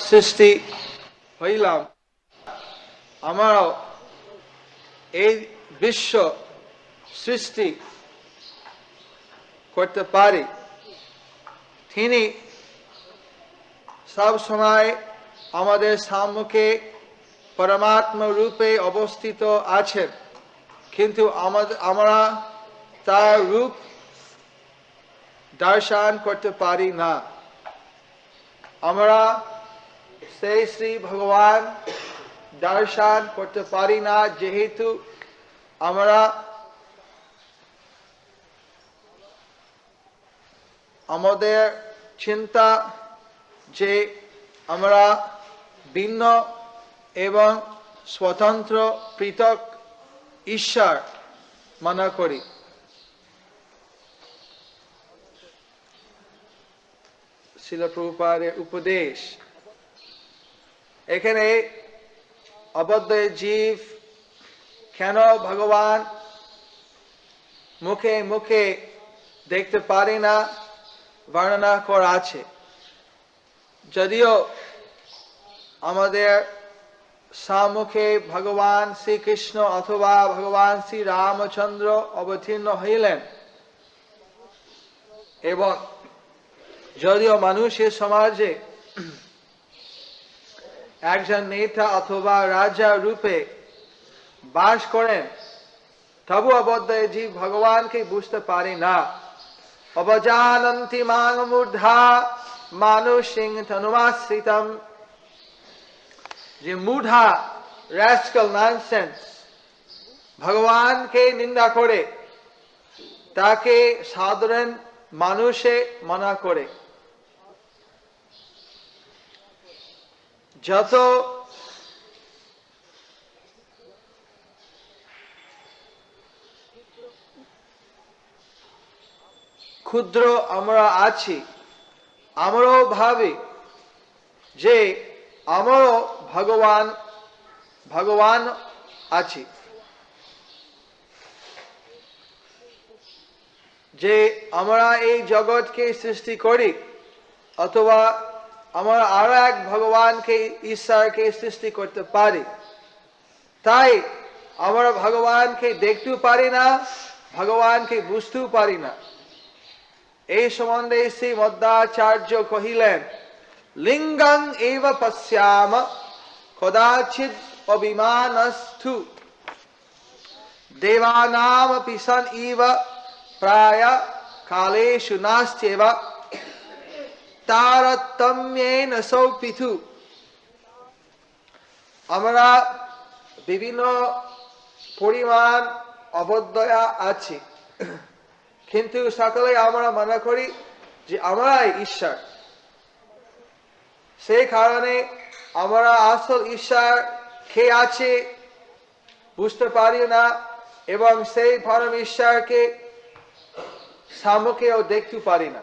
সৃষ্টি হইলাম, আমরাও এই বিশ্ব সৃষ্টি করতে পারি। তিনি সব সময় আমাদের সম্মুখে পরমাত্মা রূপে অবস্থিত আছেন, কিন্তু আমরা তার রূপ দর্শন করতে পারি না। আমরা সেই শ্রী ভগবান দর্শন করতে পারি না, যেহেতু আমরা আমাদের চিন্তা যে আমরা ভিন্ন এবং স্বতন্ত্র পৃথক ঈশ্বর মনে করি। শ্রীল প্রভুপাদের উপদেশ এখানে অবদ্ধ জীব কেন ভগবান মুখে মুখে দেখতে পারে না বর্ণনা করা আছে। যদিও আমাদের সম্মুখে ভগবান শ্রীকৃষ্ণ অথবা ভগবান শ্রী রামচন্দ্র অবতীর্ণ হইলেন, এবং যদিও মানুষের সমাজে একজন নেতা অথবা রাজা রূপে বাস করেন, তবু অবদ্ধ জীব ভগবানকে বুঝতে পারে না। অবজানন্তি মাং মূঢ়া মানুষিং তনুমাশ্রিতম, যে মূঢ়া রাস্কেল ননসেন্স ভগবানকে নিন্দা করে, তাকে সাধারণ মানুষে মনে করে। যত ক্ষুদ্র আমরা আছি, আমরাও ভাবি যে আমারও ভগবান আছি, যে আমরা এই জগৎকে সৃষ্টি করি, অথবা আমরা আরো এক ভগবানকে ঈশ্বরকে সৃষ্টি করতে পারি। তাই আমরা ভগবানকে দেখতেও পারি না, ভগবানকে বুঝতেও পারি না। এই সম্বন্ধে শ্রী মধ্বাচার্য কহিলেন, লিঙ্গং এব পশ্যাম কদাচিৎ অভিমানস্থু দেবানামপি সন ইব প্রায় কালেষু নাস্ত্যেব তারতম্যেন সৌ পৃথু। আমরা বিভিন্ন পরিমাণ অবদ্ধয়া আছি, কিন্তু সকলে আমরা মনে করি যে আমরাই ঈশ্বর। সেই কারণে আমরা আসল ঈশ্বর কে আছে বুঝতে পারি না, এবং সেই পরম ঈশ্বরকে সম্মুখেও দেখতে পারি না।